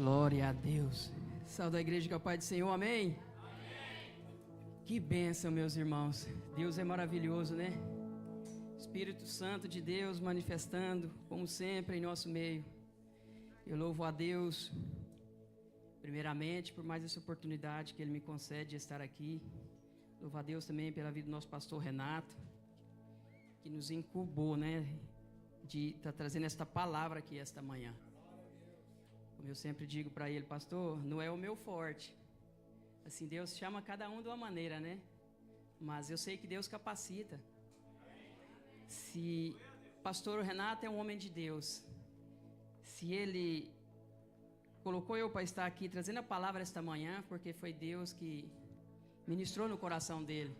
Glória a Deus. Salve a igreja com a paz do Senhor, amém? Amém. Que bênção, meus irmãos. Deus é maravilhoso, né? Espírito Santo de Deus manifestando, como sempre, em nosso meio. Eu louvo a Deus, primeiramente, por mais essa oportunidade que Ele me concede de estar aqui. Louvo a Deus também pela vida do nosso pastor Renato, que nos incubou, né? De estar trazendo esta palavra aqui esta manhã. Como eu sempre digo para ele, pastor, não é o meu forte. Assim, Deus chama cada um de uma maneira, né? Mas eu sei que Deus capacita. Se pastor Renato é um homem de Deus, se ele colocou eu para estar aqui trazendo a palavra esta manhã, porque foi Deus que ministrou no coração dele.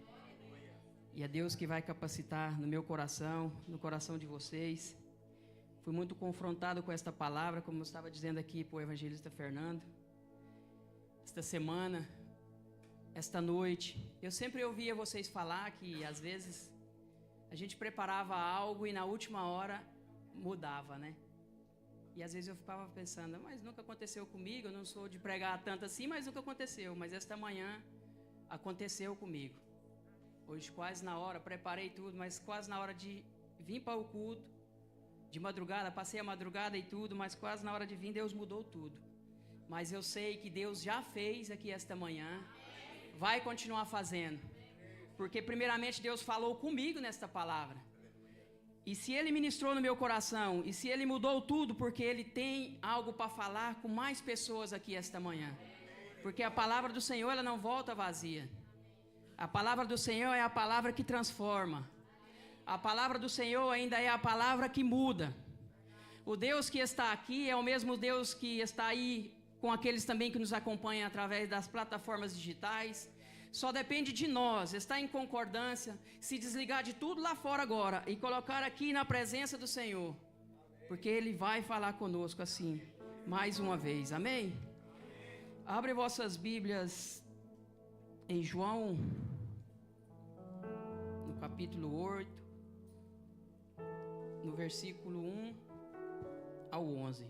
E é Deus que vai capacitar no meu coração, no coração de vocês. Fui muito confrontado com esta palavra, como eu estava dizendo aqui para o evangelista Fernando. Esta semana, esta noite, eu sempre ouvia vocês falar que às vezes a gente preparava algo e na última hora mudava, né? E às vezes eu ficava pensando, mas nunca aconteceu comigo, eu não sou de pregar tanto assim, mas nunca aconteceu. Mas esta manhã aconteceu comigo. Hoje quase na hora, preparei tudo, mas quase na hora de vir para o culto, de madrugada, passei a madrugada e tudo, mas quase na hora de vir Deus mudou tudo. Mas eu sei que Deus já fez aqui esta manhã, vai continuar fazendo. Porque primeiramente Deus falou comigo nesta palavra. E se Ele ministrou no meu coração, e se Ele mudou tudo, porque Ele tem algo para falar com mais pessoas aqui esta manhã. Porque a palavra do Senhor, ela não volta vazia. A palavra do Senhor é a palavra que transforma. A palavra do Senhor ainda é a palavra que muda. O Deus que está aqui é o mesmo Deus que está aí com aqueles também que nos acompanham através das plataformas digitais. Só depende de nós estar em concordância, se desligar de tudo lá fora agora e colocar aqui na presença do Senhor. Porque Ele vai falar conosco assim, mais uma vez. Amém? Abre vossas Bíblias em João, no capítulo 8. No versículo 1 ao 11.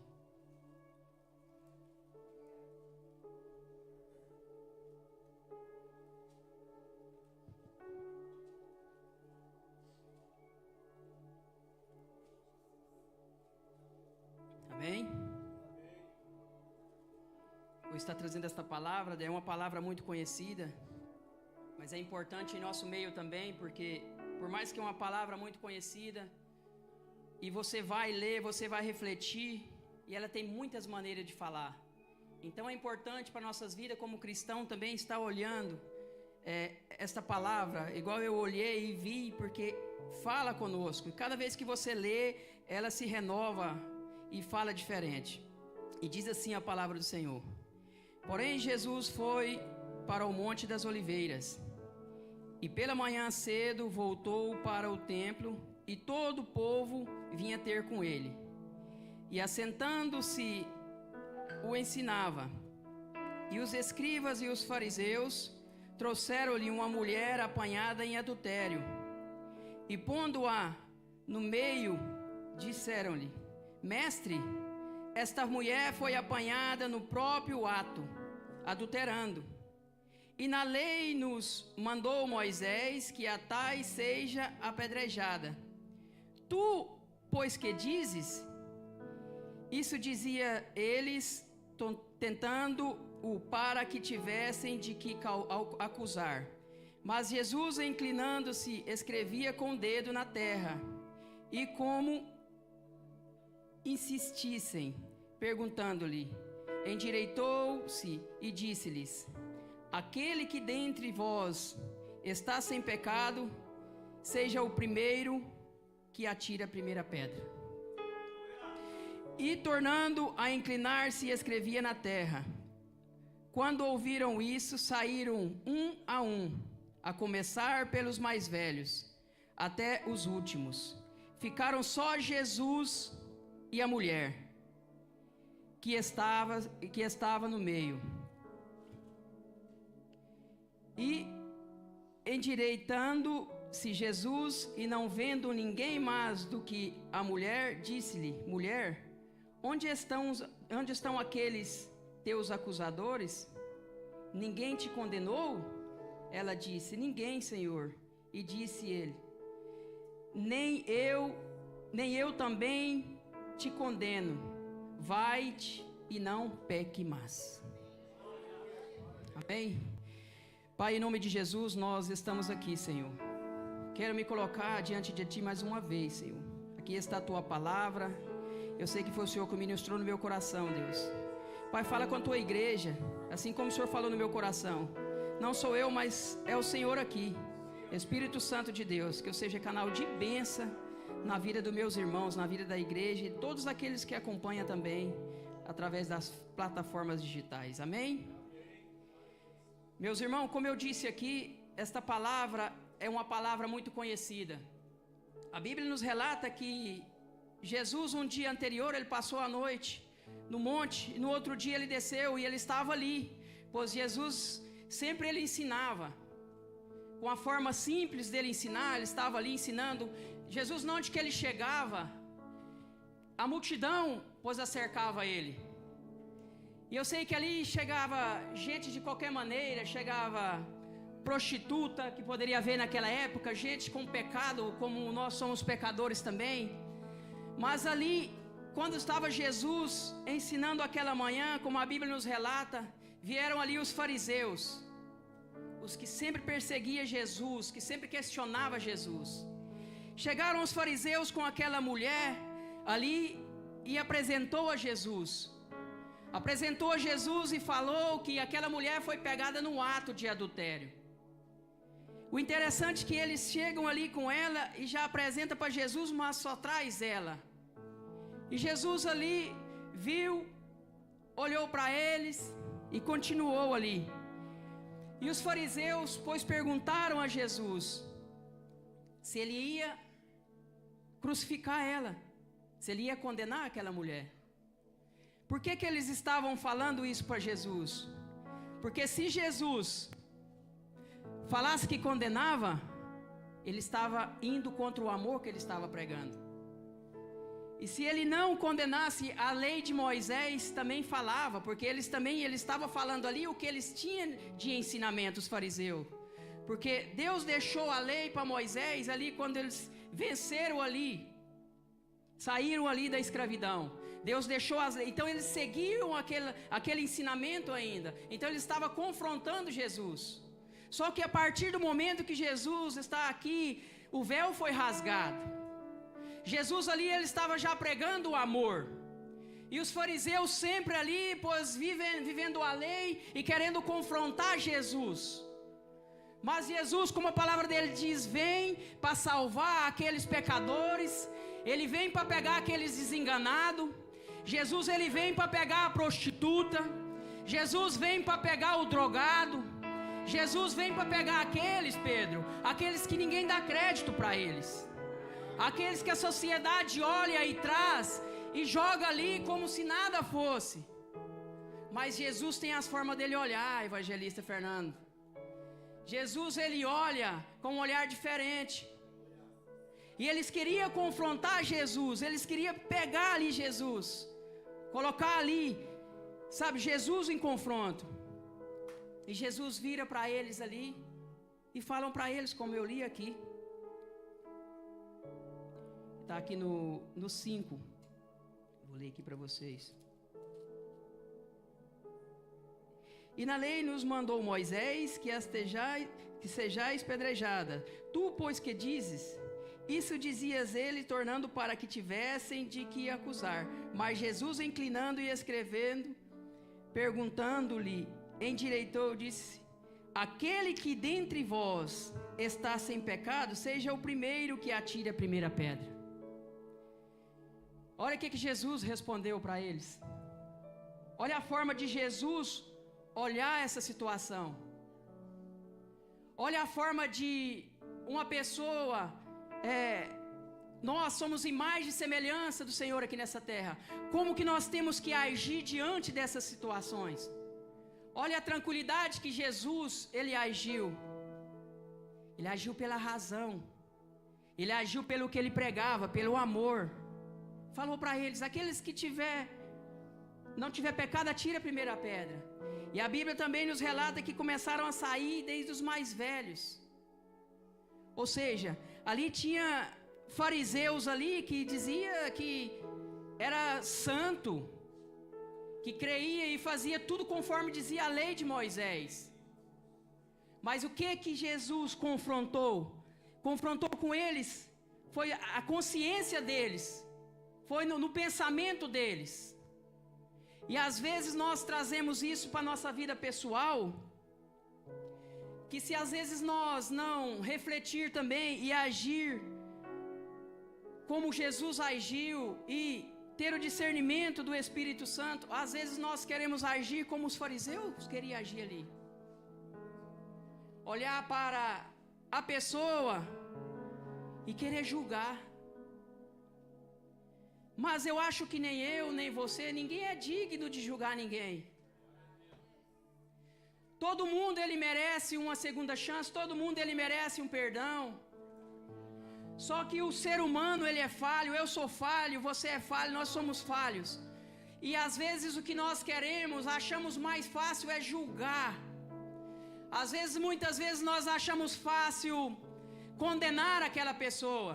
Amém? Vou estar trazendo esta palavra, é uma palavra muito conhecida, mas é importante em nosso meio também, porque por mais que é uma palavra muito conhecida, e você vai ler, você vai refletir, e ela tem muitas maneiras de falar. Então é importante para nossas vidas como cristão também estar olhando esta palavra, igual eu olhei e vi, porque fala conosco. E cada vez que você lê, ela se renova e fala diferente. E diz assim a palavra do Senhor: Porém Jesus foi para o Monte das Oliveiras, e pela manhã cedo voltou para o templo, e todo o povo vinha ter com ele. E assentando-se, o ensinava. E os escribas e os fariseus trouxeram-lhe uma mulher apanhada em adultério. E pondo-a no meio, disseram-lhe: Mestre, esta mulher foi apanhada no próprio ato, adulterando. E na lei nos mandou Moisés que a tais seja apedrejada. Tu, pois que dizes? Isso dizia eles, tentando-o para que tivessem de que acusar. Mas Jesus, inclinando-se, escrevia com o dedo na terra. E como insistissem, perguntando-lhe, endireitou-se e disse-lhes: Aquele que dentre vós está sem pecado, seja o primeiro que atire a primeira pedra. E tornando a inclinar-se, escrevia na terra. Quando ouviram isso, saíram um, a começar pelos mais velhos, até os últimos. Ficaram só Jesus e a mulher, que estava no meio. E endireitando-se Jesus, e não vendo ninguém mais do que a mulher, disse-lhe: Mulher, onde estão aqueles teus acusadores? Ninguém te condenou? Ela disse: ninguém, Senhor. E disse ele: nem eu também te condeno. Vai-te e não peque mais. Amém? Pai, em nome de Jesus, nós estamos aqui, Senhor. Quero me colocar diante de Ti mais uma vez, Senhor. Aqui está a Tua palavra. Eu sei que foi o Senhor que ministrou no meu coração, Deus. Pai, fala com a Tua igreja, assim como o Senhor falou no meu coração. Não sou eu, mas é o Senhor aqui. Espírito Santo de Deus, que eu seja canal de bênção na vida dos meus irmãos, na vida da igreja e todos aqueles que acompanham também através das plataformas digitais. Amém? Meus irmãos, como eu disse aqui, esta palavra é uma palavra muito conhecida. A Bíblia nos relata que Jesus, um dia anterior, ele passou a noite no monte, e no outro dia ele desceu e ele estava ali, pois Jesus sempre ele ensinava, com a forma simples dele ensinar, ele estava ali ensinando. Jesus, onde que ele chegava, a multidão, pois acercava ele. E eu sei que ali chegava gente de qualquer maneira, chegava prostituta, que poderia haver naquela época, gente com pecado, como nós somos pecadores também. Mas ali, quando estava Jesus ensinando aquela manhã, como a Bíblia nos relata, vieram ali os fariseus, os que sempre perseguiam Jesus, que sempre questionavam Jesus. Chegaram os fariseus com aquela mulher ali e apresentou a Jesus. Apresentou a Jesus e falou que aquela mulher foi pegada no ato de adultério. O interessante é que eles chegam ali com ela e já apresenta para Jesus, mas só traz ela. E Jesus ali viu, olhou para eles e continuou ali. E os fariseus, pois, perguntaram a Jesus se ele ia crucificar ela, se ele ia condenar aquela mulher. Por que eles estavam falando isso para Jesus? Porque se Jesus falasse que condenava, ele estava indo contra o amor que ele estava pregando. E se ele não condenasse, a lei de Moisés também falava, porque ele estava falando ali o que eles tinham de ensinamento, os fariseus. Porque Deus deixou a lei para Moisés ali quando eles venceram ali, saíram ali da escravidão. Deus deixou as leis, então eles seguiam aquele ensinamento ainda. Então ele estava confrontando Jesus. Só que a partir do momento que Jesus está aqui, o véu foi rasgado. Jesus ali, ele estava já pregando o amor. E os fariseus sempre ali, pois vivendo a lei e querendo confrontar Jesus. Mas Jesus, como a palavra dele diz, vem para salvar aqueles pecadores. Ele vem para pegar aqueles desenganados. Jesus, ele vem para pegar a prostituta. Jesus vem para pegar o drogado. Jesus vem para pegar aqueles, Pedro, aqueles que ninguém dá crédito para eles. Aqueles que a sociedade olha e traz e joga ali como se nada fosse. Mas Jesus tem as formas dele olhar, evangelista Fernando. Jesus, ele olha com um olhar diferente. E eles queriam confrontar Jesus, eles queriam pegar ali Jesus, colocar ali, sabe, Jesus em confronto. E Jesus vira para eles ali e falam para eles, como eu li aqui. Está aqui no 5. Vou ler aqui para vocês. E na lei nos mandou Moisés que sejais pedrejada. Tu, pois, que dizes? Isso dizias ele, tornando para que tivessem de que acusar. Mas Jesus, inclinando e escrevendo, perguntando-lhe, endireitou, disse: aquele que dentre vós está sem pecado, seja o primeiro que atire a primeira pedra. Olha o que Jesus respondeu para eles. Olha a forma de Jesus olhar essa situação. Olha a forma de uma pessoa... nós somos imagem e semelhança do Senhor aqui nessa terra. Como que nós temos que agir diante dessas situações? Olha a tranquilidade que Jesus, ele agiu. Ele agiu pela razão. Ele agiu pelo que ele pregava, pelo amor. Falou para eles, aqueles que tiver não tiver pecado, atire a primeira pedra. E a Bíblia também nos relata que começaram a sair desde os mais velhos. Ou seja, ali tinha fariseus ali que dizia que era santo, que creia e fazia tudo conforme dizia a lei de Moisés. Mas o que Jesus confrontou? Confrontou com eles, foi a consciência deles, foi no pensamento deles. E às vezes nós trazemos isso para a nossa vida pessoal, que se às vezes nós não refletir também e agir como Jesus agiu e ter o discernimento do Espírito Santo, às vezes nós queremos agir como os fariseus queriam agir ali. Olhar para a pessoa e querer julgar. Mas eu acho que nem eu, nem você, ninguém é digno de julgar ninguém. Todo mundo ele merece uma segunda chance, todo mundo ele merece um perdão. Só que o ser humano ele é falho, eu sou falho, você é falho, nós somos falhos. E às vezes o que nós queremos, achamos mais fácil é julgar. Às vezes, muitas vezes nós achamos fácil condenar aquela pessoa.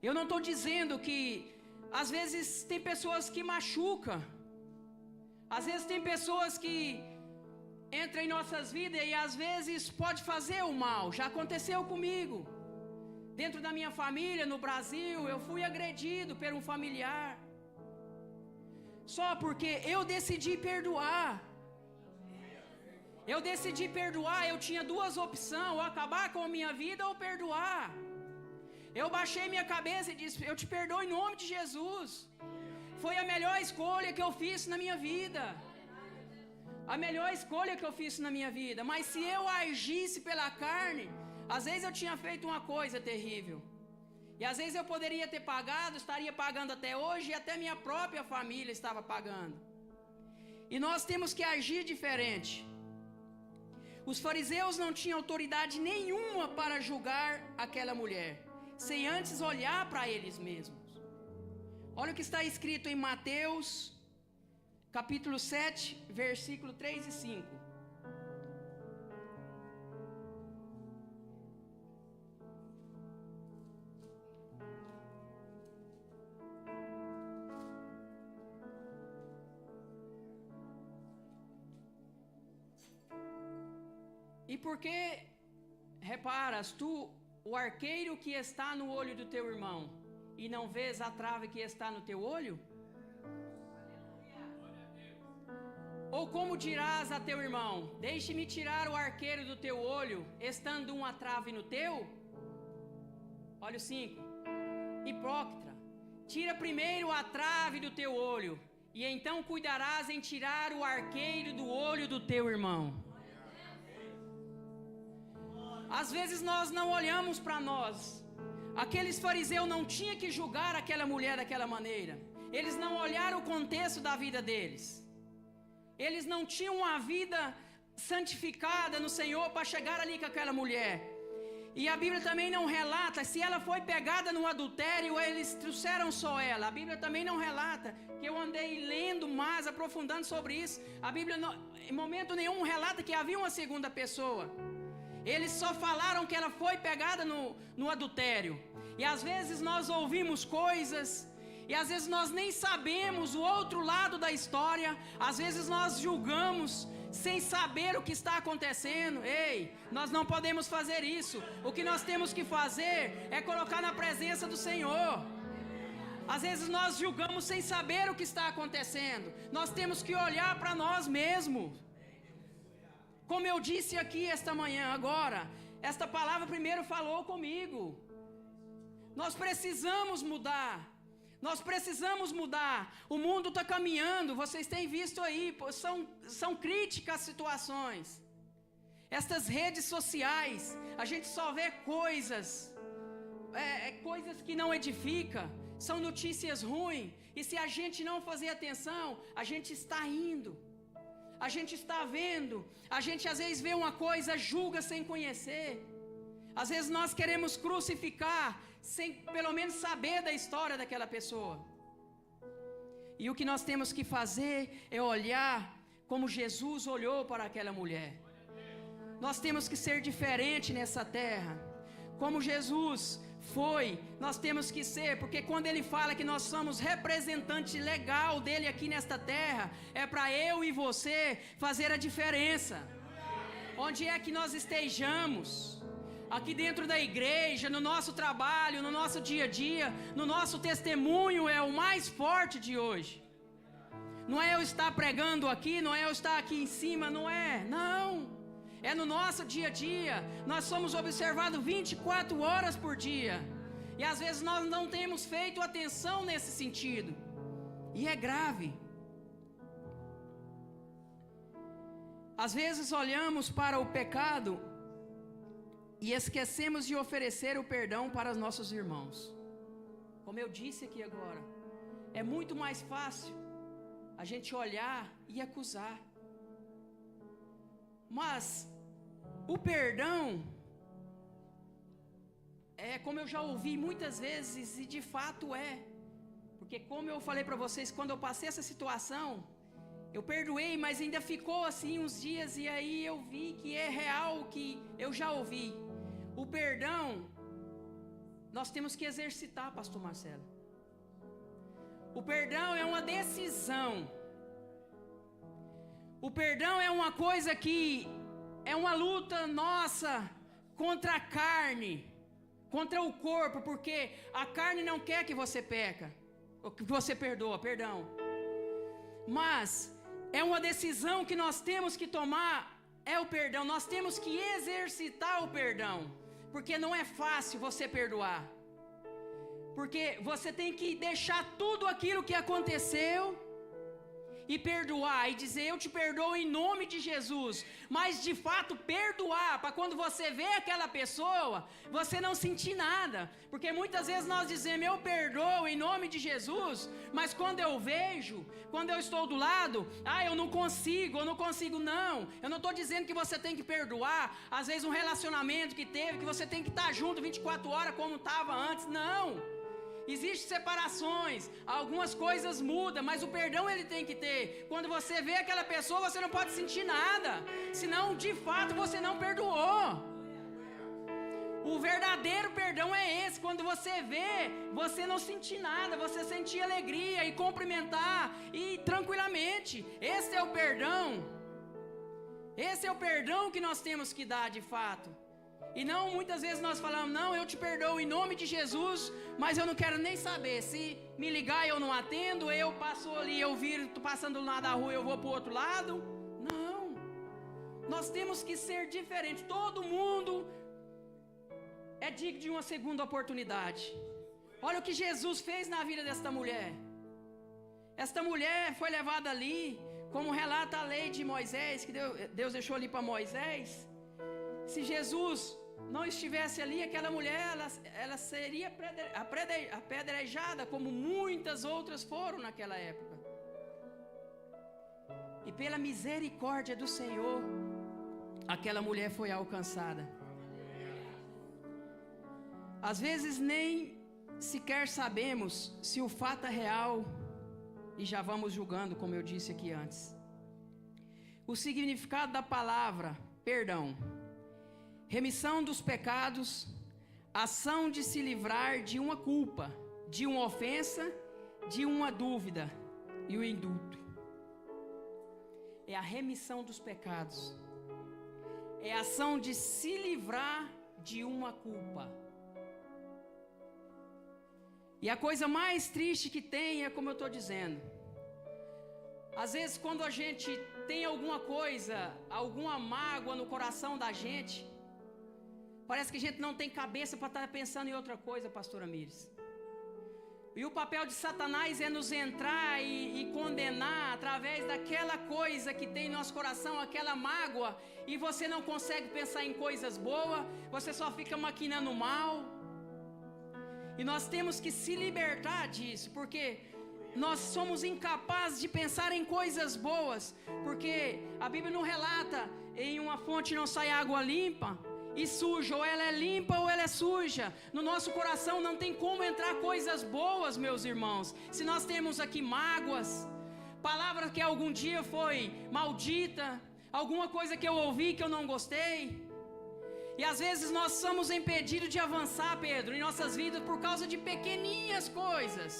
Eu não estou dizendo que às vezes tem pessoas que machucam. Às vezes tem pessoas que entram em nossas vidas e às vezes pode fazer o mal. Já aconteceu comigo. Dentro da minha família, no Brasil, eu fui agredido por um familiar. Só porque eu decidi perdoar. Eu decidi perdoar, eu tinha duas opções, ou acabar com a minha vida ou perdoar. Eu baixei minha cabeça e disse, eu te perdoo em nome de Jesus. Foi a melhor escolha que eu fiz na minha vida. A melhor escolha que eu fiz na minha vida. Mas se eu agisse pela carne, às vezes eu tinha feito uma coisa terrível. E às vezes eu poderia ter pagado, estaria pagando até hoje, e até minha própria família estava pagando. E nós temos que agir diferente. Os fariseus não tinham autoridade nenhuma para julgar aquela mulher, sem antes olhar para eles mesmos. Olha o que está escrito em Mateus, capítulo 7, versículo 3 e 5. E porque, reparas, tu, o arqueiro que está no olho do teu irmão, e não vês a trave que está no teu olho? Ou como dirás a teu irmão, deixe-me tirar o arqueiro do teu olho, estando uma trave no teu? Olha o 5. Hipócrita, tira primeiro a trave do teu olho, e então cuidarás em tirar o arqueiro do olho do teu irmão. Às vezes nós não olhamos para nós. Aqueles fariseus não tinham que julgar aquela mulher daquela maneira. Eles não olharam o contexto da vida deles. Eles não tinham uma vida santificada no Senhor para chegar ali com aquela mulher. E a Bíblia também não relata se ela foi pegada no adultério ou eles trouxeram só ela. A Bíblia também não relata, que eu andei lendo mais, aprofundando sobre isso. A Bíblia não, em momento nenhum relata que havia uma segunda pessoa. Eles só falaram que ela foi pegada no adultério. E às vezes nós ouvimos coisas, e às vezes nós nem sabemos o outro lado da história. Às vezes nós julgamos sem saber o que está acontecendo. Ei, nós não podemos fazer isso. O que nós temos que fazer é colocar na presença do Senhor. Às vezes nós julgamos sem saber o que está acontecendo. Nós temos que olhar para nós mesmos. Como eu disse aqui esta manhã, agora, esta palavra primeiro falou comigo. Nós precisamos mudar. Nós precisamos mudar. O mundo está caminhando, vocês têm visto aí, são críticas as situações. Estas redes sociais, a gente só vê coisas, coisas que não edificam, são notícias ruins. E se a gente não fazer atenção, a gente está indo. A gente está vendo, a gente às vezes vê uma coisa, julga sem conhecer. Às vezes nós queremos crucificar sem pelo menos saber da história daquela pessoa. E o que nós temos que fazer é olhar como Jesus olhou para aquela mulher. Nós temos que ser diferente nessa terra. Como Jesus foi, nós temos que ser, porque quando ele fala que nós somos representante legal dele aqui nesta terra, é para eu e você fazer a diferença. Onde é que nós estejamos, aqui dentro da igreja, no nosso trabalho, no nosso dia a dia, no nosso testemunho, é o mais forte de hoje. Não é eu estar pregando aqui, não é eu estar aqui em cima, não é, não. É no nosso dia a dia. Nós somos observados 24 horas por dia. E às vezes nós não temos feito atenção nesse sentido. E é grave. Às vezes olhamos para o pecado e esquecemos de oferecer o perdão para os nossos irmãos. Como eu disse aqui agora, é muito mais fácil a gente olhar e acusar. Mas o perdão, como eu já ouvi muitas vezes, e de fato é. Porque como eu falei para vocês, quando eu passei essa situação, eu perdoei, mas ainda ficou assim uns dias, e aí eu vi que é real o que eu já ouvi. O perdão, nós temos que exercitar, pastor Marcelo. O perdão é uma decisão. O perdão é uma coisa que é uma luta nossa contra a carne, contra o corpo, porque a carne não quer que você peca, ou que você perdoa, perdão. Mas é uma decisão que nós temos que tomar, é o perdão. Nós temos que exercitar o perdão, porque não é fácil você perdoar. Porque você tem que deixar tudo aquilo que aconteceu e perdoar, e dizer eu te perdoo em nome de Jesus, mas de fato perdoar, para quando você vê aquela pessoa, você não sentir nada, porque muitas vezes nós dizemos eu perdoo em nome de Jesus, mas quando eu vejo, quando eu estou do lado, eu não consigo, não, eu não estou dizendo que você tem que perdoar, às vezes um relacionamento que teve, que você tem que estar junto 24 horas como estava antes, não. Existem separações, algumas coisas mudam, mas o perdão ele tem que ter. Quando você vê aquela pessoa, você não pode sentir nada, senão de fato você não perdoou. O verdadeiro perdão é esse, quando você vê, você não sentir nada, você sentir alegria e cumprimentar e tranquilamente. Esse é o perdão. Esse é o perdão que nós temos que dar de fato. E não, muitas vezes nós falamos, não, eu te perdoo em nome de Jesus, mas eu não quero nem saber, se me ligar eu não atendo, eu passo ali, eu viro, tô passando do lado da rua, eu vou para o outro lado. Não, nós temos que ser diferentes, todo mundo é digno de uma segunda oportunidade. Olha o que Jesus fez na vida desta mulher. Esta mulher foi levada ali, como relata a lei de Moisés, que Deus deixou ali para Moisés. Se Jesus não estivesse ali, aquela mulher, ela seria apedrejada, como muitas outras foram naquela época. E pela misericórdia do Senhor, aquela mulher foi alcançada. Às vezes nem sequer sabemos se o fato é real, e já vamos julgando, como eu disse aqui antes. O significado da palavra perdão: remissão dos pecados, ação de se livrar de uma culpa, de uma ofensa, de uma dúvida e o indulto. É a remissão dos pecados. É a ação de se livrar de uma culpa. E a coisa mais triste que tem é como eu estou dizendo. Às vezes quando a gente tem alguma coisa, alguma mágoa no coração da gente, parece que a gente não tem cabeça para estar pensando em outra coisa, pastora Mires. E o papel de Satanás é nos entrar e condenar através daquela coisa que tem no nosso coração, aquela mágoa, e você não consegue pensar em coisas boas, você só fica maquinando mal. E nós temos que se libertar disso, porque nós somos incapazes de pensar em coisas boas, porque a Bíblia não relata em uma fonte não sai água limpa. e suja, ou ela é limpa ou ela é suja. No nosso coração não tem como entrar coisas boas, meus irmãos. Se nós temos aqui mágoas, palavra que algum dia foi maldita, alguma coisa que eu ouvi que eu não gostei. E às vezes nós somos impedidos de avançar, Pedro, em nossas vidas por causa de pequeninhas coisas.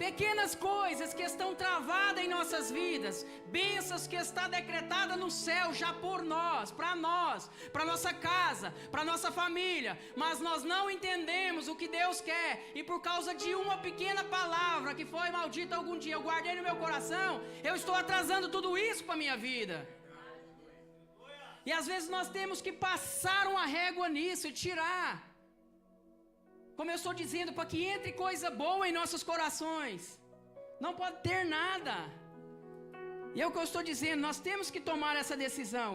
Pequenas coisas que estão travadas em nossas vidas, bênçãos que está decretada no céu já por nós, para nossa casa, para nossa família, mas nós não entendemos o que Deus quer, e por causa de uma pequena palavra que foi maldita algum dia, eu guardei no meu coração, eu estou atrasando tudo isso para a minha vida. E às vezes nós temos que passar uma régua nisso e tirar. Como eu estou dizendo, para que entre coisa boa em nossos corações. Não pode ter nada. E é o que eu estou dizendo, nós temos que tomar essa decisão.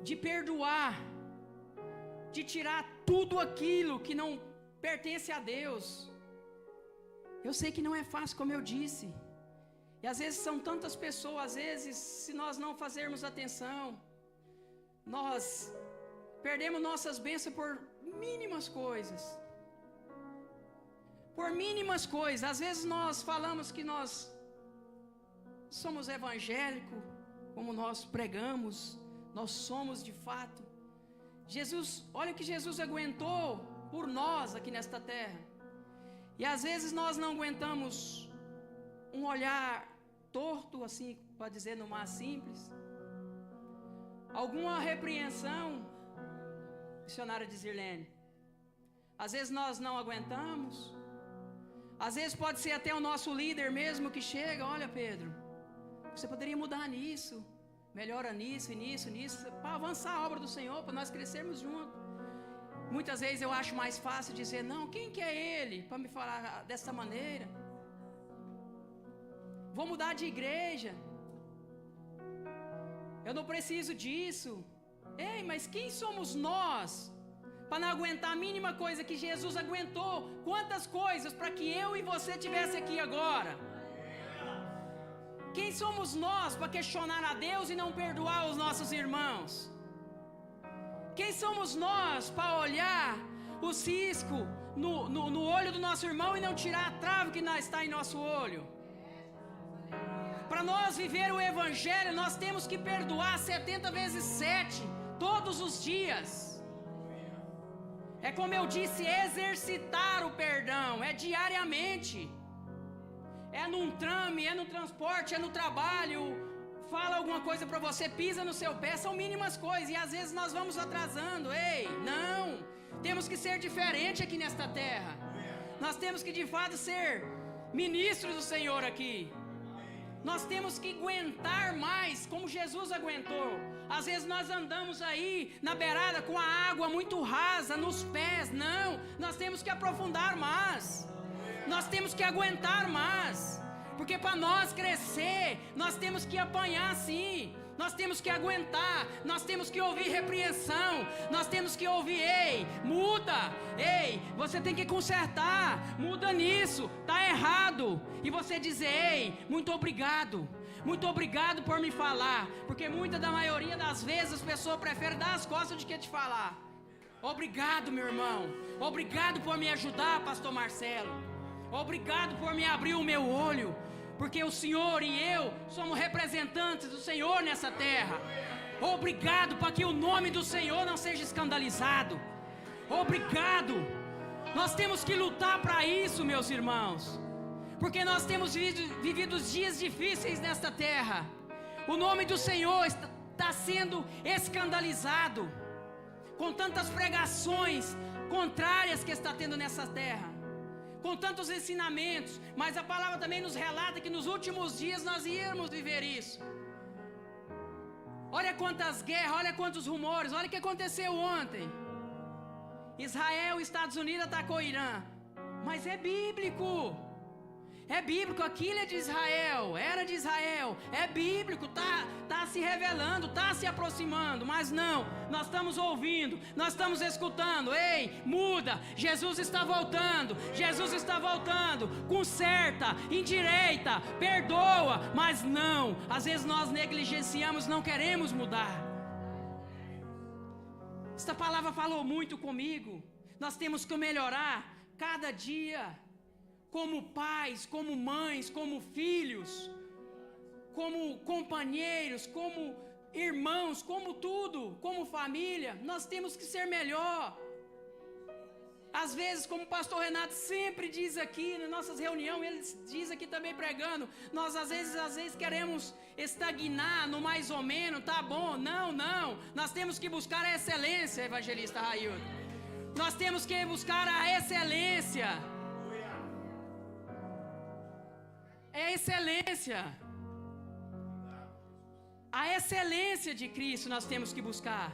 De perdoar. De tirar tudo aquilo que não pertence a Deus. Eu sei que não é fácil, como eu disse. E às vezes são tantas pessoas, às vezes, se nós não fazermos atenção, nós perdemos nossas bênçãos por mínimas coisas. Por mínimas coisas. Às vezes nós falamos que nós somos evangélicos, como nós pregamos, nós somos de fato. Jesus, olha o que Jesus aguentou por nós aqui nesta terra. E às vezes nós não aguentamos um olhar torto, assim, para dizer no mais simples. Alguma repreensão, missionária de Zirlene. Às vezes nós não aguentamos. Às vezes pode ser até o nosso líder mesmo que chega, olha Pedro, você poderia mudar nisso, melhora nisso e nisso, para avançar a obra do Senhor, para nós crescermos juntos. Muitas vezes eu acho mais fácil dizer, não, quem que é ele para me falar dessa maneira? Vou mudar de igreja. Eu não preciso disso. Ei, mas quem somos nós para não aguentar a mínima coisa que Jesus aguentou? Quantas coisas para que eu e você estivesse aqui agora? Quem somos nós para questionar a Deus e não perdoar os nossos irmãos? Quem somos nós para olhar o cisco no olho do nosso irmão e não tirar a trave que está em nosso olho? Para nós viver o Evangelho, nós temos que perdoar 70 vezes 7, todos os dias. É como eu disse, exercitar o perdão, é diariamente. É num trame, é no transporte, é no trabalho. Fala alguma coisa para você, pisa no seu pé, são mínimas coisas. E às vezes nós vamos atrasando. Ei, não, temos que ser diferente aqui nesta terra. Nós temos que de fato ser ministros do Senhor aqui. Nós temos que aguentar mais, como Jesus aguentou. Às vezes nós andamos aí na beirada com a água muito rasa nos pés. Não, nós temos que aprofundar mais. Nós temos que aguentar mais. Porque para nós crescer, nós temos que apanhar sim. Nós temos que aguentar, nós temos que ouvir repreensão, nós temos que ouvir, ei, muda, ei, você tem que consertar, muda nisso, tá errado. E você dizer, ei, muito obrigado por me falar, porque muita da maioria das vezes as pessoas preferem dar as costas do que te falar. Obrigado, meu irmão, obrigado por me ajudar, pastor Marcelo, obrigado por me abrir o meu olho. Porque o Senhor e eu somos representantes do Senhor nessa terra. Obrigado para que o nome do Senhor não seja escandalizado. Obrigado. Nós temos que lutar para isso, meus irmãos. Porque nós temos vivido dias difíceis nesta terra. O nome do Senhor está sendo escandalizado. Com tantas pregações contrárias que está tendo nessa terra. Com tantos ensinamentos, mas a palavra também nos relata que nos últimos dias nós íamos viver isso. Olha quantas guerras, olha quantos rumores, olha o que aconteceu ontem. Israel e Estados Unidos atacou o Irã, mas é bíblico. É bíblico, aquilo é de Israel, era de Israel, é bíblico, tá se revelando, tá se aproximando, mas não, nós estamos ouvindo, nós estamos escutando, ei, muda, Jesus está voltando, conserta, endireita, perdoa, mas não, às vezes nós negligenciamos, não queremos mudar. Esta palavra falou muito comigo. Nós temos que melhorar cada dia, como pais, como mães, como filhos, como companheiros, como irmãos, como tudo, como família. Nós temos que ser melhor. Às vezes, como o pastor Renato sempre diz aqui nas nossas reuniões, ele diz aqui também pregando, nós às vezes queremos estagnar no mais ou menos, tá bom? Não. Nós temos que buscar a excelência, evangelista Railton. Nós temos que buscar a excelência. É a excelência. A excelência de Cristo nós temos que buscar.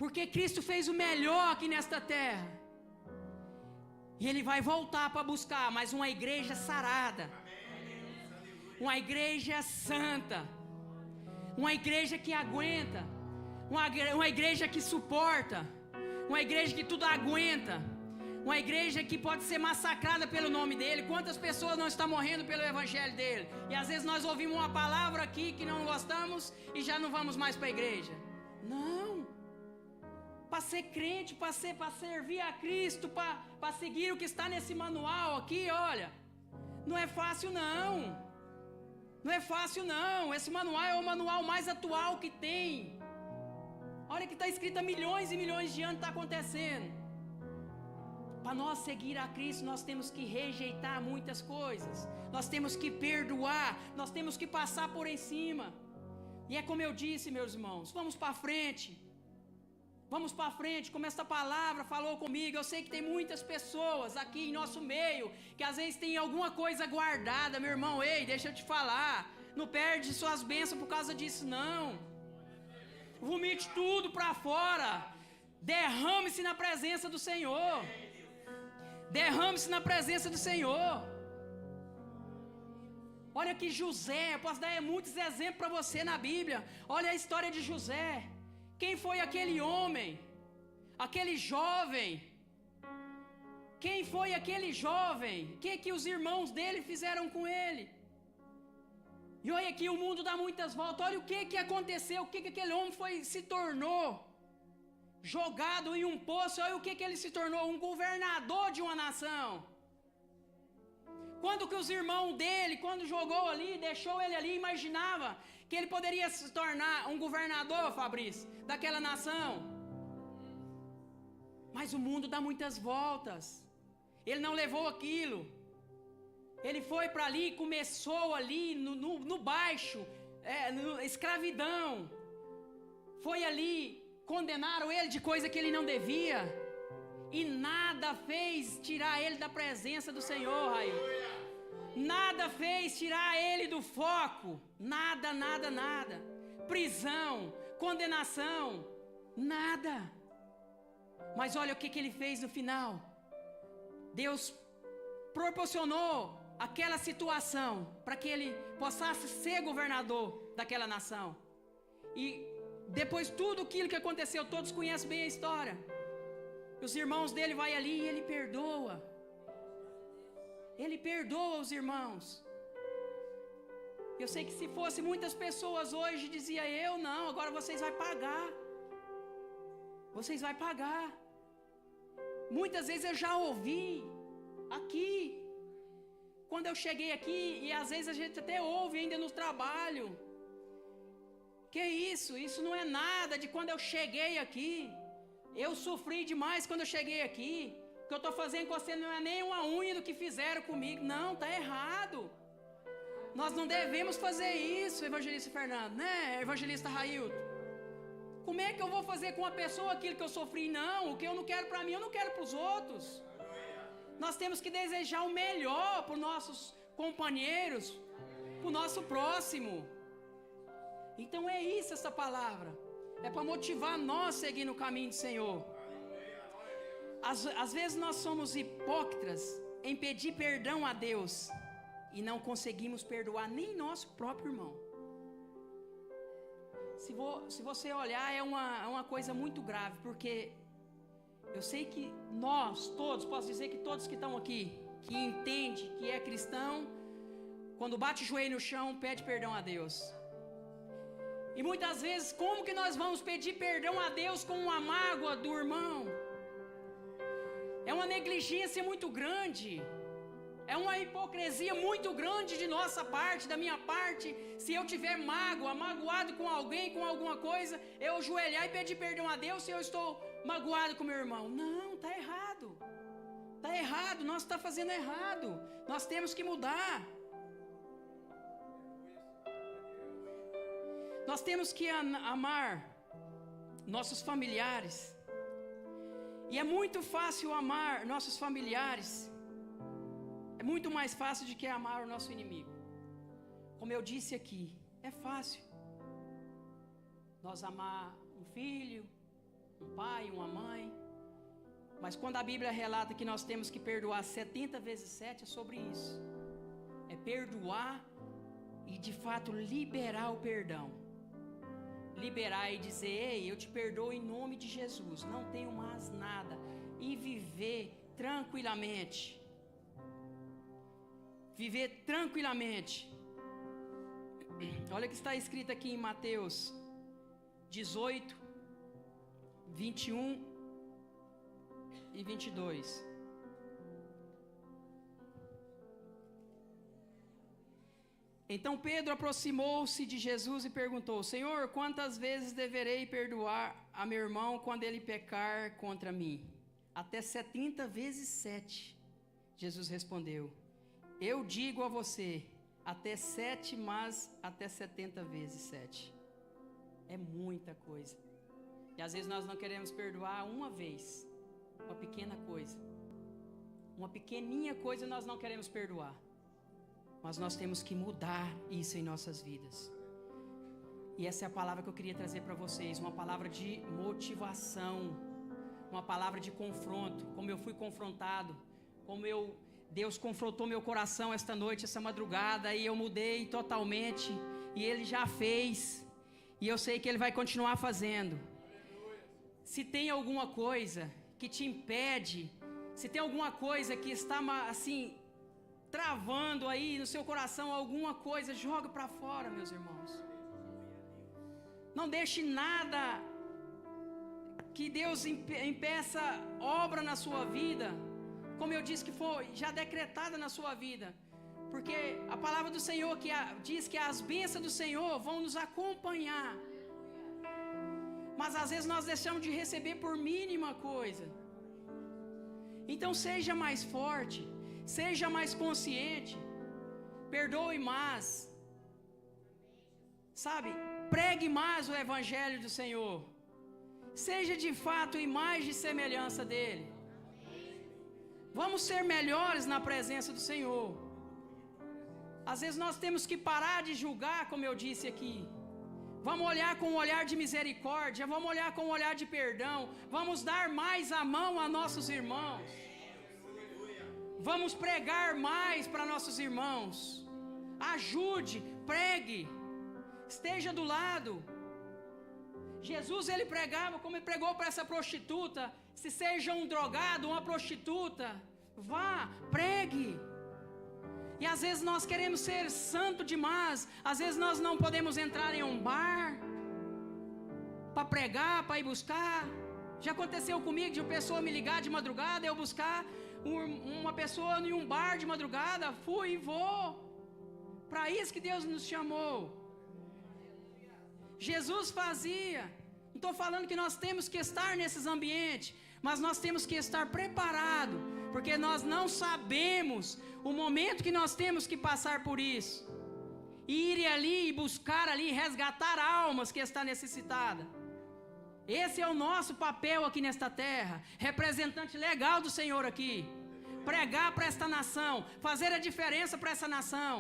Porque Cristo fez o melhor aqui nesta terra. E Ele vai voltar para buscar mais uma igreja sarada. Uma igreja santa. Uma igreja que aguenta. Uma igreja que suporta. Uma igreja que tudo aguenta. Uma igreja que pode ser massacrada pelo nome dEle. Quantas pessoas não estão morrendo pelo evangelho dEle? E às vezes nós ouvimos uma palavra aqui que não gostamos e já não vamos mais para a igreja. Não. Para ser crente, para servir a Cristo, para seguir o que está nesse manual aqui, olha, não é fácil não. Não é fácil não. Esse manual é o manual mais atual que tem. Olha que está escrito há milhões e milhões de anos, está acontecendo. Para nós seguir a Cristo, nós temos que rejeitar muitas coisas. Nós temos que perdoar. Nós temos que passar por em cima. E é como eu disse, meus irmãos, vamos para frente. Vamos para frente, como esta palavra falou comigo. Eu sei que tem muitas pessoas aqui em nosso meio que às vezes tem alguma coisa guardada. Meu irmão, ei, deixa eu te falar. Não perde suas bênçãos por causa disso, não. Vomite tudo para fora. Derrame-se na presença do Senhor. Derrame-se na presença do Senhor. Olha que José, eu posso dar muitos exemplos para você na Bíblia. Olha a história de José. Quem foi aquele homem? Aquele jovem? Quem foi aquele jovem? O que os irmãos dele fizeram com ele? E olha aqui, o mundo dá muitas voltas. Olha o que aconteceu, o que aquele homem se tornou. Jogado em um poço, olha o que ele se tornou, um governador de uma nação. Quando que os irmãos dele, quando jogou ali, deixou ele ali, imaginava que ele poderia se tornar um governador, Fabrício, daquela nação. Mas o mundo dá muitas voltas. Ele não levou aquilo. Ele foi para ali, começou ali no baixo, escravidão. Foi ali, condenaram ele de coisa que ele não devia. E nada fez tirar ele da presença do Senhor, Raí. Nada fez tirar ele do foco. Nada. Prisão, condenação, nada. Mas olha o que ele fez no final. Deus proporcionou aquela situação para que ele possa ser governador daquela nação. E depois tudo aquilo que aconteceu, todos conhecem bem a história. Os irmãos dele vai ali e ele perdoa. Ele perdoa os irmãos. Eu sei que se fosse muitas pessoas hoje, dizia eu, não, agora vocês vão pagar. Vocês vão pagar. Muitas vezes eu já ouvi aqui. Quando eu cheguei aqui, e às vezes a gente até ouve ainda no trabalho. Que isso? Isso não é nada de quando eu cheguei aqui. Eu sofri demais quando eu cheguei aqui. O que eu estou fazendo com você não é nem uma unha do que fizeram comigo. Não, está errado. Nós não devemos fazer isso, evangelista Fernando, né, evangelista Railton? Como é que eu vou fazer com a pessoa aquilo que eu sofri? Não, o que eu não quero para mim, eu não quero para os outros. Nós temos que desejar o melhor para os nossos companheiros, para o nosso próximo. Então é isso essa palavra. É para motivar nós a seguir no caminho do Senhor. Às vezes nós somos hipócritas em pedir perdão a Deus e não conseguimos perdoar nem nosso próprio irmão. Se você olhar, é uma coisa muito grave, porque eu sei que nós todos, posso dizer que todos que estão aqui, que entende que é cristão, quando bate o joelho no chão, pede perdão a Deus. E muitas vezes, como que nós vamos pedir perdão a Deus com uma mágoa do irmão? É uma negligência muito grande. É uma hipocrisia muito grande de nossa parte, da minha parte. Se eu tiver magoado com alguém, com alguma coisa, eu ajoelhar e pedir perdão a Deus se eu estou magoado com meu irmão. Não, está errado. Está errado, nós estamos fazendo errado. Nós temos que mudar. Nós temos que amar nossos familiares. E é muito fácil amar nossos familiares. É muito mais fácil do que amar o nosso inimigo. Como eu disse aqui, é fácil nós amar um filho, um pai, uma mãe. Mas quando a Bíblia relata que nós temos que perdoar 70 vezes 7, é sobre isso. É perdoar e de fato liberar o perdão. Liberar e dizer: ei, eu te perdoo em nome de Jesus, não tenho mais nada. E viver tranquilamente. Viver tranquilamente. Olha o que está escrito aqui em Mateus 18, 21 e 22. Então Pedro aproximou-se de Jesus e perguntou: Senhor, quantas vezes deverei perdoar a meu irmão quando ele pecar contra mim? Até 70 vezes 7. Jesus respondeu: eu digo a você, até 7, mas até 70 vezes 7. É muita coisa. E às vezes nós não queremos perdoar uma vez, uma pequena coisa. Uma pequeninha coisa nós não queremos perdoar. Mas nós temos que mudar isso em nossas vidas. E essa é a palavra que eu queria trazer para vocês. Uma palavra de motivação. Uma palavra de confronto. Como eu fui confrontado. Deus confrontou meu coração esta noite, essa madrugada. E eu mudei totalmente. E Ele já fez. E eu sei que Ele vai continuar fazendo. Se tem alguma coisa que te impede. Se tem alguma coisa que está assim... travando aí no seu coração alguma coisa, joga para fora, meus irmãos. Não deixe nada que Deus impeça obra na sua vida, como eu disse que foi já decretada na sua vida, porque a palavra do Senhor diz que as bênçãos do Senhor vão nos acompanhar, mas às vezes nós deixamos de receber por mínima coisa. Então seja mais forte. Seja mais consciente. Perdoe mais. Sabe? Pregue mais o evangelho do Senhor. Seja de fato imagem e semelhança dele. Vamos ser melhores na presença do Senhor. Às vezes nós temos que parar de julgar, como eu disse aqui. Vamos olhar com um olhar de misericórdia. Vamos olhar com um olhar de perdão. Vamos dar mais a mão a nossos irmãos. Vamos pregar mais para nossos irmãos. Ajude, pregue. Esteja do lado. Jesus, ele pregava como ele pregou para essa prostituta. Se seja um drogado, uma prostituta, vá, pregue. E às vezes nós queremos ser santo demais. Às vezes nós não podemos entrar em um bar para pregar, para ir buscar. Já aconteceu comigo de uma pessoa me ligar de madrugada, eu buscar uma pessoa em um bar de madrugada. Fui e vou. Para isso que Deus nos chamou. Jesus fazia. Não estou falando que nós temos que estar nesses ambientes, mas nós temos que estar preparados, porque nós não sabemos o momento que nós temos que passar por isso. E ir ali e buscar ali, resgatar almas que estão necessitadas. Esse é o nosso papel aqui nesta terra, representante legal do Senhor aqui, pregar para esta nação, fazer a diferença para essa nação,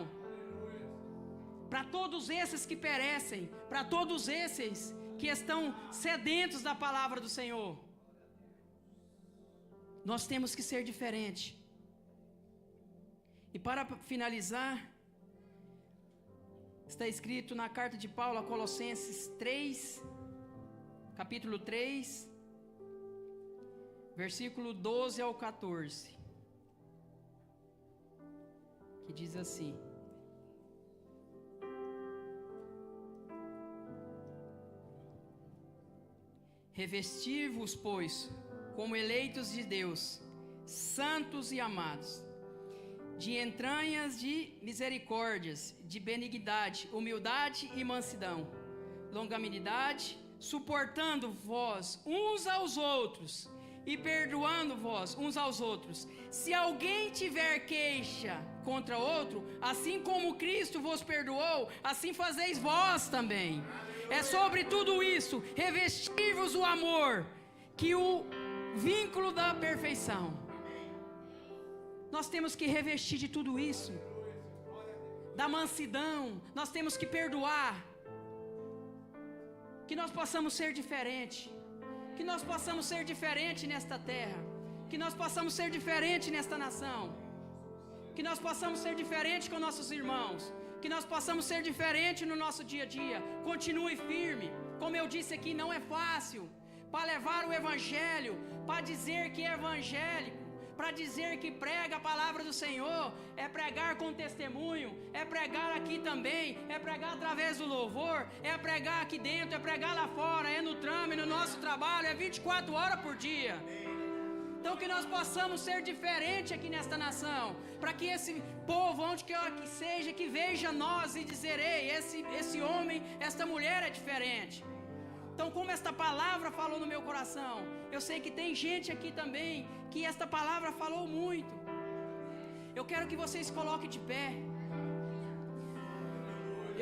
para todos esses que perecem, para todos esses que estão sedentos da palavra do Senhor. Nós temos que ser diferente. E para finalizar, está escrito na carta de Paulo a Colossenses 3, capítulo 3, versículo 12 ao 14, que diz assim: Revesti-vos, pois, como eleitos de Deus, santos e amados, de entranhas de misericórdias, de benignidade, humildade e mansidão, longanimidade, suportando vós uns aos outros e perdoando vós uns aos outros. Se alguém tiver queixa contra outro, assim como Cristo vos perdoou, assim fazeis vós também. É sobre tudo isso, revestir-vos o amor, que o vínculo da perfeição. Nós temos que revestir de tudo isso, da mansidão, nós temos que perdoar, que nós possamos ser diferente, que nós possamos ser diferente nesta terra, que nós possamos ser diferente nesta nação, que nós possamos ser diferente com nossos irmãos, que nós possamos ser diferente no nosso dia a dia. Continue firme, como eu disse aqui, não é fácil, para levar o evangelho, para dizer que é evangélico, para dizer que prega a palavra do Senhor, é pregar com testemunho, é pregar aqui também, é pregar através do louvor, é pregar aqui dentro, é pregar lá fora, é no trâmite, no nosso trabalho, é 24 horas por dia. Então que nós possamos ser diferentes aqui nesta nação, para que esse povo, onde quer que seja, que veja nós e dizer, ei, esse homem, esta mulher é diferente. Então, como esta palavra falou no meu coração, eu sei que tem gente aqui também que esta palavra falou muito. Eu quero que vocês coloquem de pé.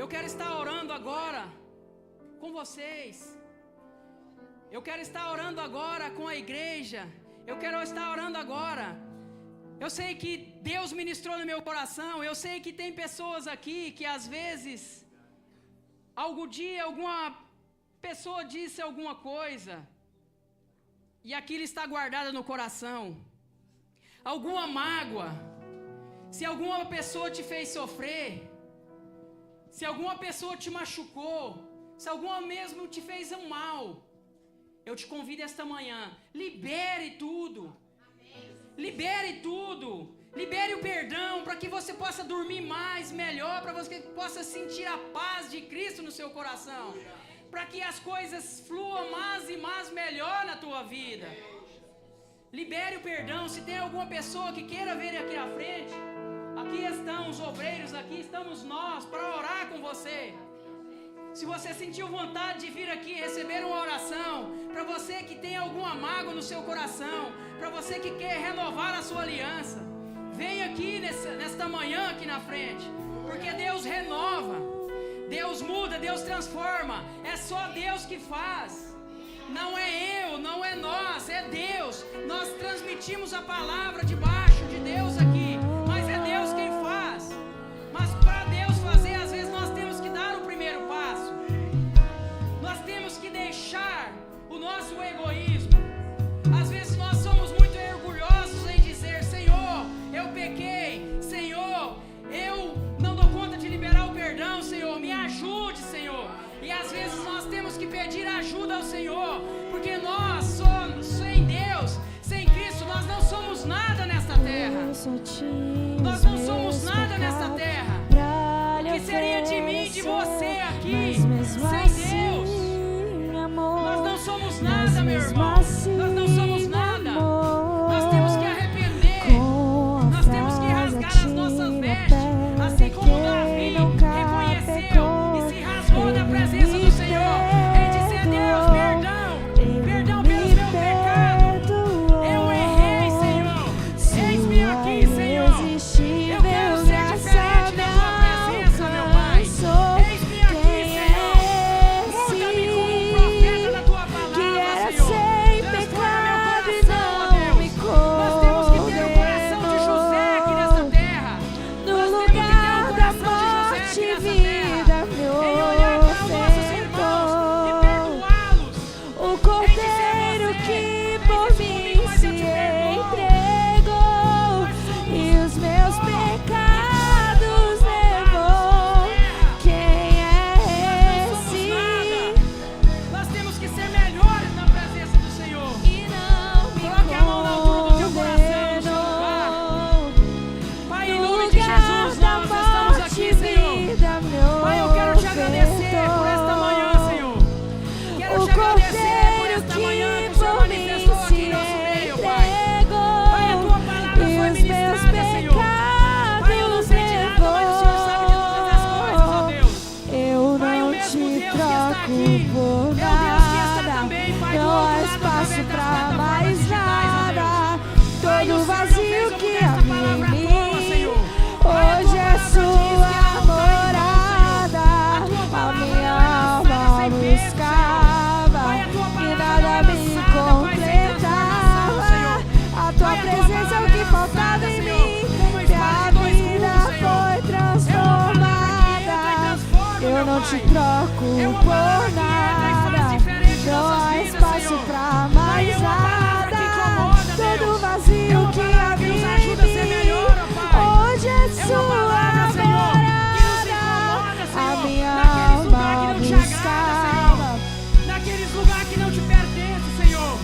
Eu quero estar orando agora com vocês. Eu quero estar orando agora com a igreja. Eu quero estar orando agora. Eu sei que Deus ministrou no meu coração. Eu sei que tem pessoas aqui que às vezes, algum dia, alguma pessoa disse alguma coisa e aquilo está guardado no coração, alguma mágoa, se alguma pessoa te fez sofrer, se alguma pessoa te machucou, se alguma mesmo te fez um mal, eu te convido esta manhã, libere tudo, libere tudo, libere o perdão, para que você possa dormir mais, melhor, para você possa sentir a paz de Cristo no seu coração, para que as coisas fluam mais e mais melhor na tua vida. Libere o perdão. Se tem alguma pessoa que queira vir aqui à frente, aqui estão os obreiros, aqui estamos nós para orar com você. Se você sentiu vontade de vir aqui receber uma oração, para você que tem alguma mágoa no seu coração, para você que quer renovar a sua aliança, venha aqui nesta manhã aqui na frente, porque Deus renova, Deus muda, Deus transforma. É só Deus que faz. Não é eu, não é nós, é Deus. Nós transmitimos a palavra debaixo de Deus aqui, mas é Deus quem faz. Mas para Deus fazer, às vezes nós temos que dar o primeiro passo. Nós temos que deixar o nosso egoísmo. Às vezes nós somos muito orgulhosos em dizer, Senhor, eu pequei, Senhor, eu não dou conta de liberar o perdão, Senhor, me ajude, Senhor. E às vezes nós temos que pedir ajuda ao Senhor, porque nós somos, sem Deus, sem Cristo, nós não somos nada nesta terra. Nós não somos nada nesta terra. O que seria de mim, de você aqui, sem Deus? Nós não somos nada, meu irmão. Nós não somos nada. Nós temos que arrepender. Nós temos que rasgar as nossas vestes, assim como Davi reconheceu e se rasgou da presença do Senhor, em dizer, Deus, perdão pelos meus pecados. Eu errei, Senhor. Eis-me aqui, Senhor. Pai. troco É uma por palavra que entra e faz nada. diferente em Não nossas há vidas, espaço Senhor. pra Pai, mais é uma palavra que incomoda, nada. Deus. Todo É vazio uma que palavra que nos ajuda a ser melhor, ó Pai. hoje é É uma sua palavra, Senhor, que nos incomoda, a Senhor. minha Naqueles lugares que alma não te agrada, Senhor. buscava. Naqueles lugares que não te pertencem, Senhor.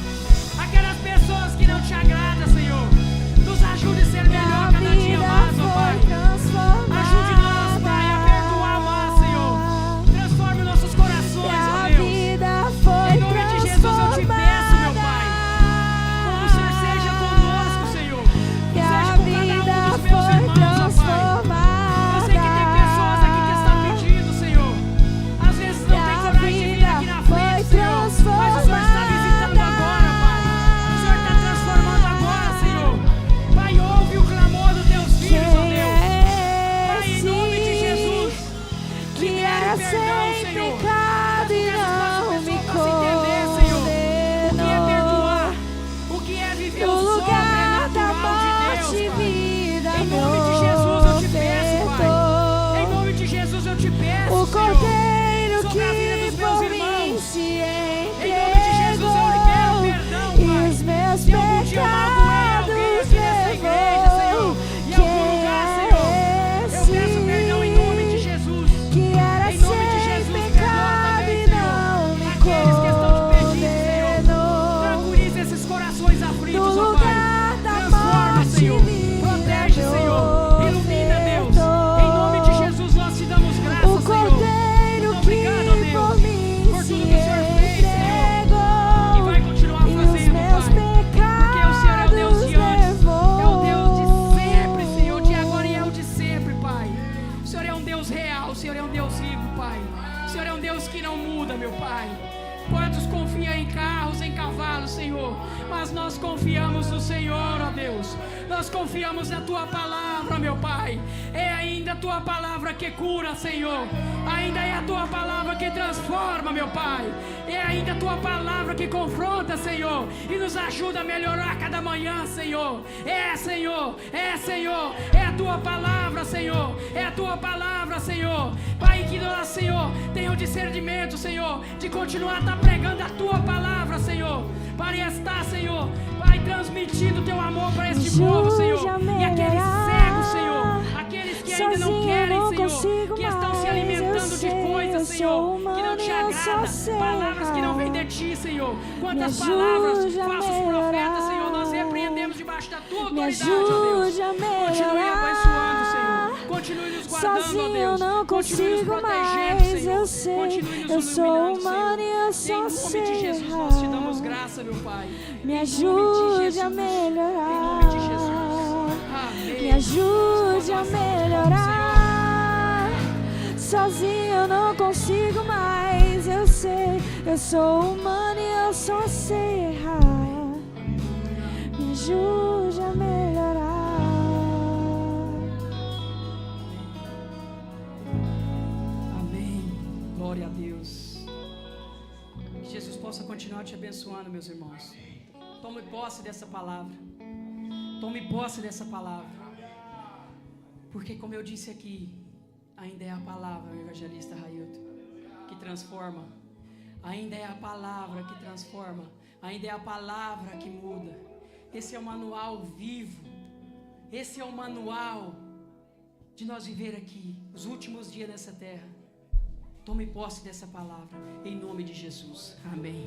Aquelas pessoas que não te agradam, Senhor. Nos ajude a ser melhor cada dia mais, ó Pai. Ajude nós, Pai, a perdoar mais, Senhor. Transforme nossos corações, ó Deus. Em nome de Jesus eu te peço, meu Pai. Como o Senhor seja conosco, Senhor. Seja com cada um dos meus irmãos, ó Pai. Eu sei que tem pessoas aqui que estão pedindo, Senhor. Às vezes não tem coragem de vir aqui na frente, Senhor. Mas o Senhor está visitando agora, Pai. O Senhor está transformando agora, Senhor. Pai, ouve o clamor dos teus filhos, ó Deus. Pai, em nome de Jesus. Libere perdão, Senhor. Faz com que essas pessoas possam entender, Senhor. O que é perdoar. O que é viver o sobrenatural de Deus, Pai. Em nome de Jesus eu te peço, Pai. Em nome de Jesus eu te peço, O Senhor. cordeiro Sobre a vida que dos meus por irmãos. mim se Em nome de Jesus eu libero perdão, entregou Pai. e os meus Se algum dia eu magoei alguém aqui nessa igreja, Senhor, em algum lugar, Senhor, eu peço perdão em nome de Jesus. que era Em nome de sem Jesus, pecado perdoa e também, não Senhor. me Aqueles que estão te pedindo, Senhor. condenou. Tranquilize esses corações aflitos, No ó Pai. lugar da Transforma, morte, Senhor. livre Protege, Senhor. Ilumina, Deus. Em nome de Jesus nós te damos o graças, Senhor. cordeiro Muito obrigado, que Deus, por mim por se tudo que o Senhor fez, Senhor. E entregou vai continuar e os fazendo, meus Pai. Porque o Senhor é o Deus de pecados antes. É o Deus de levou. sempre, Senhor. De agora e é o de sempre, Pai. O Senhor é um Deus real. O Senhor é um Deus rico, Pai. O Senhor é um Deus que não muda, meu Pai. Quantos confiam em carros, em cavalos, Senhor? Mas nós confiamos no Senhor, ó Deus. Nós confiamos na Tua palavra, meu Pai. É ainda a Tua palavra que cura, Senhor. Ainda é a Tua palavra que transforma, meu Pai. É ainda a Tua palavra que confronta, Senhor. E nos ajuda a melhorar cada manhã, Senhor. É, Senhor. É, Senhor. É a Tua palavra, Senhor. É a Tua palavra, Senhor. Pai, que nós, Senhor, tenha o discernimento, Senhor, de continuar a estar pregando a Tua palavra, Senhor, para estar, Senhor, Pai, transmitindo o Teu amor para este povo, Senhor, e aqueles cegos, Senhor, aqueles que ainda não querem, Senhor, que estão se alimentando de coisas, Senhor, que não te agrada, palavras que não vêm de Ti, Senhor. Quantas palavras, falsos profetas, Senhor, nós repreendemos debaixo da Tua autoridade, ó Deus. Continue abençoando, Senhor. Continue nos guardando, ó Sozinho Deus. não Continue nos consigo protegendo, mais, Senhor. eu sei. Continue nos Eu sou iluminando, humano e eu Senhor. só Em nome sei de Jesus errar. nós te damos graça, meu Pai. Me Em nome de ajude Jesus. a melhorar. Em nome de Jesus. Amém. Me ajude a melhorar. Sozinho eu não consigo mais, eu sei. Eu sou humano e eu só sei errar. Me ajude a melhorar. Amém. Glória a Deus. Que Jesus possa continuar te abençoando, meus irmãos. Tome posse dessa palavra. Tome posse dessa palavra. Porque, como eu disse aqui, ainda é a palavra, o evangelista Railton, que transforma. Ainda é a palavra que transforma. Ainda é a palavra que muda. Esse é o manual vivo. Esse é o manual de nós viver aqui, os últimos dias nessa terra. Tome posse dessa palavra, em nome de Jesus. Amém.